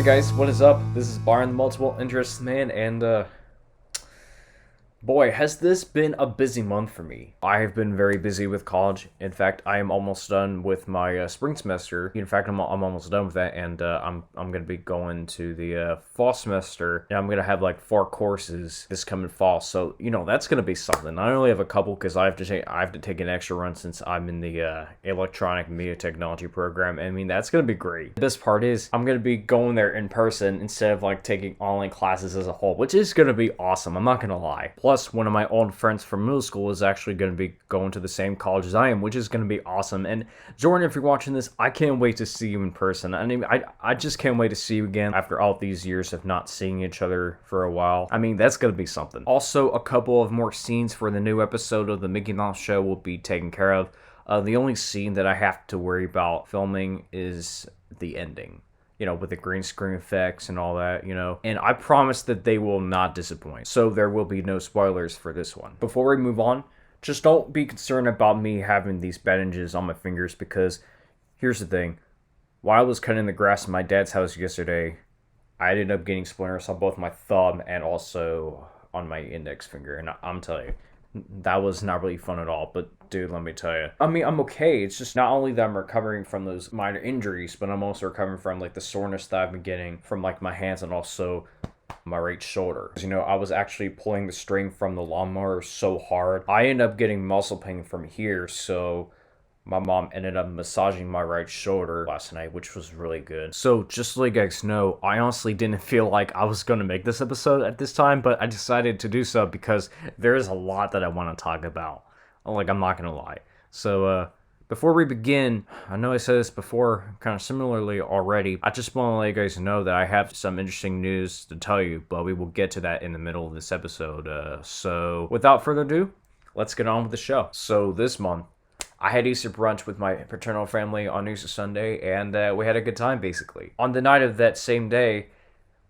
Hey guys, what is up? This is Byron, the Multiple Interests Man, and boy, has this been a busy month for me. I have been very busy with college. In fact, I am almost done with my spring semester. In fact, I'm almost done with that, and I'm gonna be going to the fall semester, and I'm gonna have like 4 courses this coming fall. So that's gonna be something. I only have a couple because I have to take an extra run since I'm in the electronic media technology program. I mean, that's gonna be great. The best part is I'm gonna be going there in person instead of like taking online classes as a whole, which is gonna be awesome. I'm not gonna lie. Plus, one of my old friends from middle school is actually going to be going to the same college as I am, which is going to be awesome. And Jordan, if you're watching this, I can't wait to see you in person. I mean, I just can't wait to see you again after all these years of not seeing each other for a while. I mean, that's going to be something. Also, a couple of more scenes for the new episode of the Mickey Mouse Show will be taken care of. The only scene that I have to worry about filming is the ending. With the green screen effects and all that, And I promise that they will not disappoint. So there will be no spoilers for this one. Before we move on, just don't be concerned about me having these bandages on my fingers because here's the thing. While I was cutting the grass in my dad's house yesterday, I ended up getting splinters on both my thumb and also on my index finger. And I'm telling you, that was not really fun at all, but dude, let me tell you. I mean, I'm okay. It's just not only that I'm recovering from those minor injuries, but I'm also recovering from like the soreness that I've been getting from like my hands and also my right shoulder. I was actually pulling the string from the lawnmower so hard. I ended up getting muscle pain from here, so my mom ended up massaging my right shoulder last night, which was really good. So just so you guys know, I honestly didn't feel like I was going to make this episode at this time, but I decided to do so because there is a lot that I want to talk about. Like, I'm not going to lie. So, before we begin, I know I said this before kind of similarly already. I just want to let you guys know that I have some interesting news to tell you, but we will get to that in the middle of this episode. So without further ado, let's get on with the show. So this month, I had Easter brunch with my paternal family on Easter Sunday, and we had a good time, basically. On the night of that same day,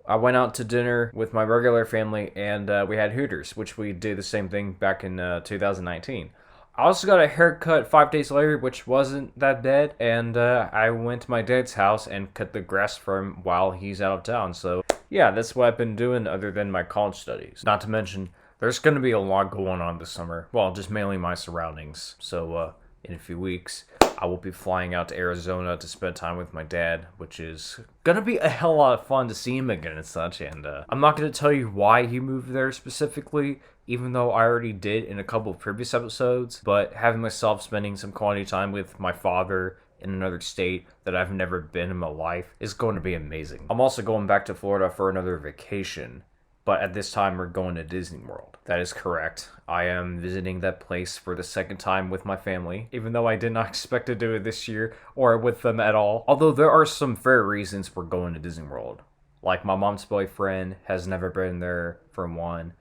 I went out to dinner with my regular family, and we had Hooters, which we did the same thing back in 2019. I also got a haircut 5 days later, which wasn't that bad, and I went to my dad's house and cut the grass for him while he's out of town. So, yeah, that's what I've been doing other than my college studies. Not to mention, there's going to be a lot going on this summer. Well, just mainly my surroundings. So, in a few weeks, I will be flying out to Arizona to spend time with my dad, which is gonna be a hell of a lot of fun to see him again and such. And I'm not gonna tell you why he moved there specifically, even though I already did in a couple of previous episodes. But having myself spending some quality time with my father in another state that I've never been in my life is going to be amazing. I'm also going back to Florida for another vacation. But at this time, we're going to Disney World. That is correct. I am visiting that place for the second time with my family, even though I did not expect to do it this year or with them at all. Although there are some fair reasons we're going to Disney World. Like my mom's boyfriend has never been there, for one.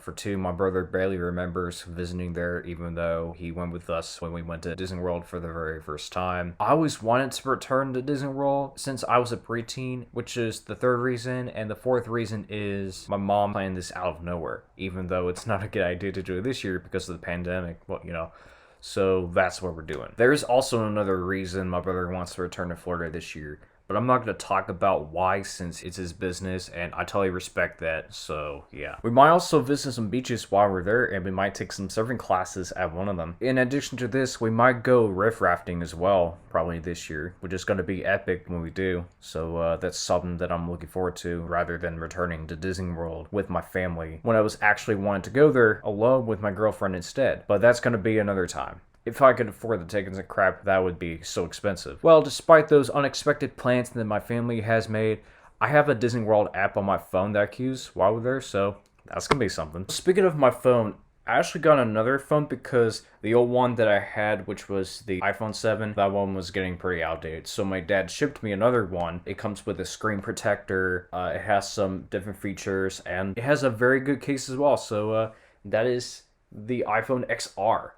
For two, my brother barely remembers visiting there, even though he went with us when we went to Disney World for the very first time. I always wanted to return to Disney World since I was a preteen, which is the third reason. And the fourth reason is my mom planned this out of nowhere, even though it's not a good idea to do it this year because of the pandemic. Well, so that's what we're doing. There's also another reason my brother wants to return to Florida this year. But I'm not going to talk about why since it's his business, and I totally respect that, so yeah. We might also visit some beaches while we're there, and we might take some surfing classes at one of them. In addition to this, we might go riff rafting as well, probably this year, which is going to be epic when we do. So that's something that I'm looking forward to, rather than returning to Disney World with my family, when I was actually wanting to go there alone with my girlfriend instead. But that's going to be another time. If I could afford the tickets and crap, that would be so expensive. Well, despite those unexpected plans that my family has made, I have a Disney World app on my phone that I can use while we're there, so that's gonna be something. Speaking of my phone, I actually got another phone because the old one that I had, which was the iPhone 7, that one was getting pretty outdated. So my dad shipped me another one. It comes with a screen protector, it has some different features, and it has a very good case as well. So that is the iPhone XR.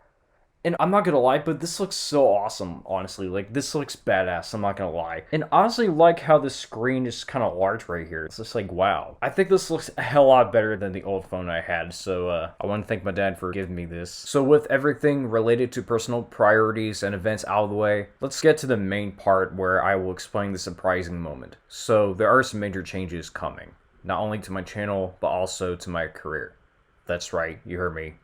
And I'm not gonna lie, but this looks so awesome, honestly. Like, this looks badass, I'm not gonna lie. And honestly, like how the screen is kind of large right here. It's just like, wow. I think this looks a hell lot better than the old phone I had, so I want to thank my dad for giving me this. So with everything related to personal priorities and events out of the way, let's get to the main part where I will explain the surprising moment. So there are some major changes coming, not only to my channel, but also to my career. That's right, you heard me,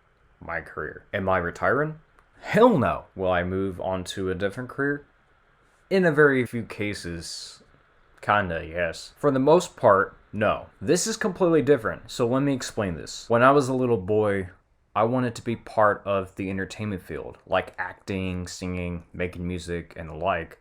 my career. Am I retiring? Hell no! Will I move on to a different career? In a very few cases, kinda, yes. For the most part, no. This is completely different, so let me explain this. When I was a little boy, I wanted to be part of the entertainment field, like acting, singing, making music, and the like.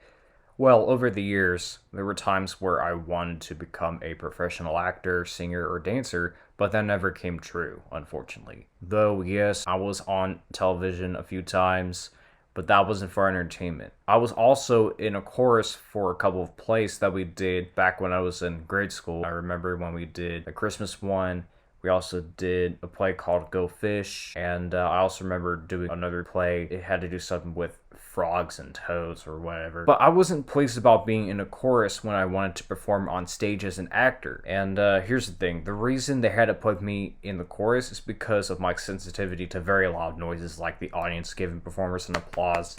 Well, over the years, there were times where I wanted to become a professional actor, singer, or dancer, but that never came true, unfortunately. Though, yes, I was on television a few times, but that wasn't for entertainment. I was also in a chorus for a couple of plays that we did back when I was in grade school. I remember when we did a Christmas one. We also did a play called Go Fish, and I also remember doing another play. It had to do something with frogs and toads or whatever. But I wasn't pleased about being in a chorus when I wanted to perform on stage as an actor. And here's the thing. The reason they had to put me in the chorus is because of my sensitivity to very loud noises like the audience giving performers an applause.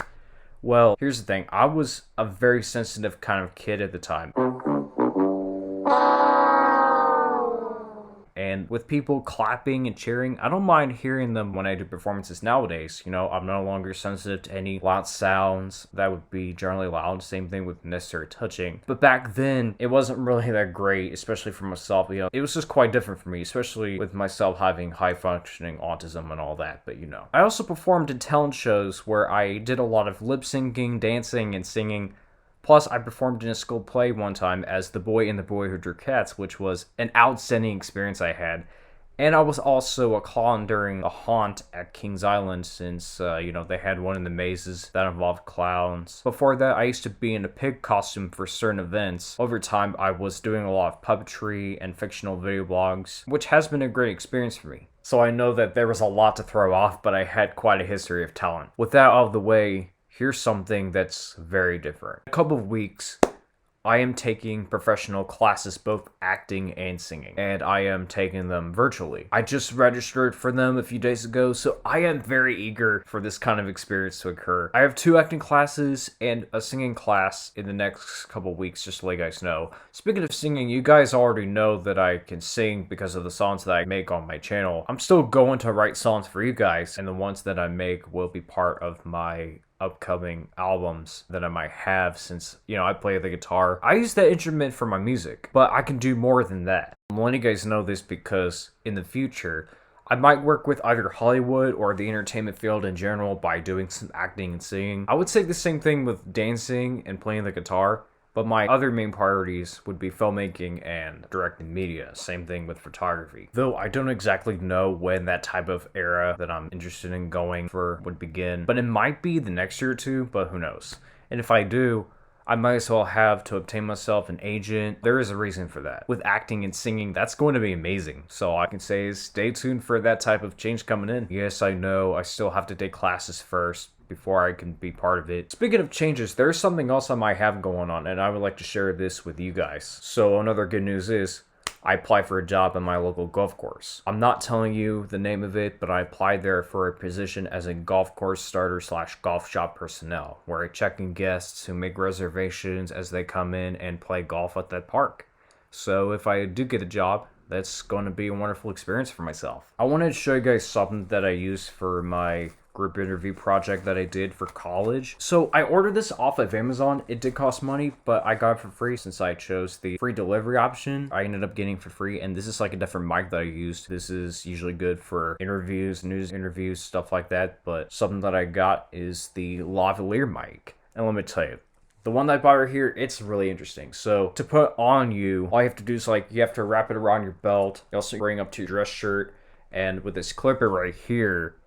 Well, here's the thing. I was a very sensitive kind of kid at the time. And with people clapping and cheering, I don't mind hearing them when I do performances nowadays. You know, I'm no longer sensitive to any loud sounds that would be generally loud. Same thing with necessary touching. But back then, it wasn't really that great, especially for myself. You know, it was just quite different for me, especially with myself having high-functioning autism and all that. But, you know. I also performed in talent shows where I did a lot of lip-syncing, dancing, and singing. Plus, I performed in a school play one time as the boy in The Boy Who Drew Cats, which was an outstanding experience I had. And I was also a clown during a haunt at Kings Island since, you know, they had one in the mazes that involved clowns. Before that, I used to be in a pig costume for certain events. Over time, I was doing a lot of puppetry and fictional video blogs, which has been a great experience for me. So I know that there was a lot to throw off, but I had quite a history of talent. With that out of the way, here's something that's very different. In a couple of weeks, I am taking professional classes, both acting and singing, and I am taking them virtually. I just registered for them a few days ago, so I am very eager for this kind of experience to occur. I have 2 acting classes and a singing class in the next couple of weeks, just to let you guys know. Speaking of singing, you guys already know that I can sing because of the songs that I make on my channel. I'm still going to write songs for you guys, and the ones that I make will be part of my upcoming albums that I might have since, you know, I play the guitar. I use that instrument for my music, but I can do more than that. I'm letting you guys know this because in the future, I might work with either Hollywood or the entertainment field in general by doing some acting and singing. I would say the same thing with dancing and playing the guitar. But my other main priorities would be filmmaking and directing media. Same thing with photography. Though I don't exactly know when that type of era that I'm interested in going for would begin. But it might be the next year or two, but who knows. And if I do, I might as well have to obtain myself an agent. There is a reason for that. With acting and singing, that's going to be amazing. So all I can say is stay tuned for that type of change coming in. Yes, I know I still have to take classes first before I can be part of it. Speaking of changes, there's something else I might have going on, and I would like to share this with you guys. So another good news is, I applied for a job at my local golf course. I'm not telling you the name of it, but I applied there for a position as a golf course starter / golf shop personnel, where I check in guests who make reservations as they come in and play golf at that park. So if I do get a job, that's going to be a wonderful experience for myself. I wanted to show you guys something that I use for my group interview project that I did for college. So I ordered this off of Amazon. It did cost money, but I got it for free since I chose the free delivery option. I ended up getting it for free, and this is like a different mic that I used. This is usually good for interviews, news interviews, stuff like that, but something that I got is the lavalier mic. And let me tell you, the one that I bought right here, it's really interesting. So to put on you, all you have to do is you have to wrap it around your belt. You also bring up to your dress shirt, and with this clipper right here,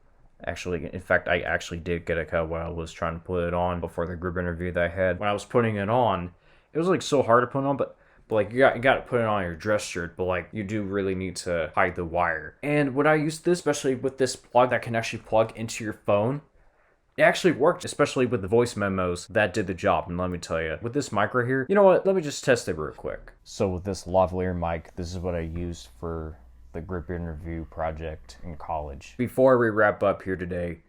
actually, in fact, I actually did get a cut while I was trying to put it on before the group interview that I had. When I was putting it on, it was so hard to put on, but you got to put it on your dress shirt, but you do really need to hide the wire. And when I used this, especially with this plug that can actually plug into your phone, It actually worked, especially with the voice memos that did the job. And let me tell you, with this mic right here, you know what? Let me just test it real quick. So with this lavalier mic, this is what I used for the grip interview project in college. Before we wrap up here today,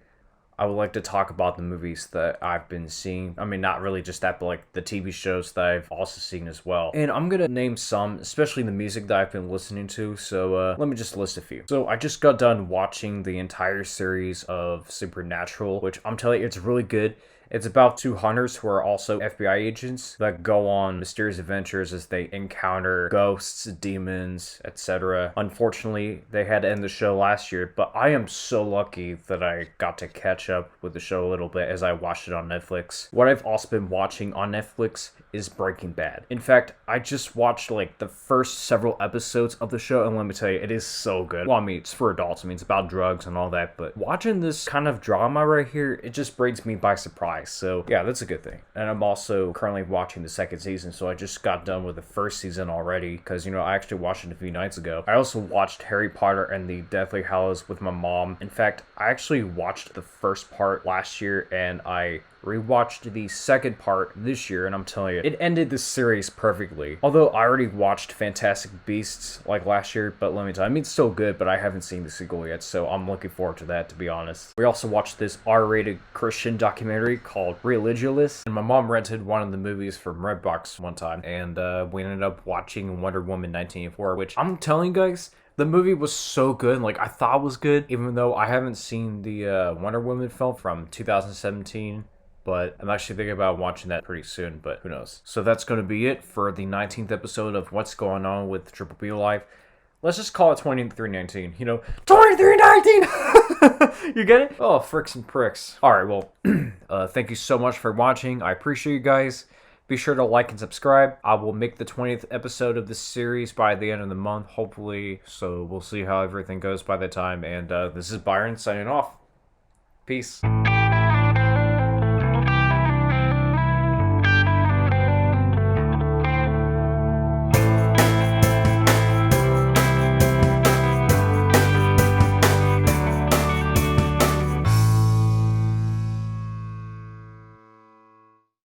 I would like to talk about the movies that I've been seeing. I mean, not really just that, but like the TV shows that I've also seen as well. And I'm gonna name some, especially the music that I've been listening to. So let me just list a few. So I just got done watching the entire series of Supernatural, which I'm telling you, it's really good. It's about two hunters who are also FBI agents that go on mysterious adventures as they encounter ghosts, demons, etc. Unfortunately, they had to end the show last year, but I am so lucky that I got to catch up with the show a little bit as I watched it on Netflix. What I've also been watching on Netflix is Breaking Bad. In fact, I just watched like the first several episodes of the show, and let me tell you, it is so good. Well, I mean, it's for adults. I mean, it's about drugs and all that, but watching this kind of drama right here, it just brings me by surprise. So yeah, that's a good thing. And I'm also currently watching the second season, so I just got done with the first season already because, you know, I actually watched it a few nights ago. I also watched Harry Potter and the Deathly Hallows with my mom. In fact, I actually watched the first part last year and I rewatched the second part this year, and I'm telling you, it ended the series perfectly. Although I already watched Fantastic Beasts like last year, but let me tell you, I mean, it's still good, but I haven't seen the sequel yet, so I'm looking forward to that, to be honest. We also watched this R-rated Christian documentary called Religious, and my mom rented one of the movies from Redbox one time, and we ended up watching Wonder Woman 1984, which I'm telling you guys, the movie was so good, like I thought it was good, even though I haven't seen the Wonder Woman film from 2017. But I'm actually thinking about watching that pretty soon, but who knows. So that's going to be it for the 19th episode of What's Going On with Triple B Live. Let's just call it 2319, you know? 2319! You get it? Oh, fricks and pricks. Alright, well, thank you so much for watching. I appreciate you guys. Be sure to like and subscribe. I will make the 20th episode of this series by the end of the month, hopefully. So we'll see how everything goes by the time. And this is Byron signing off. Peace.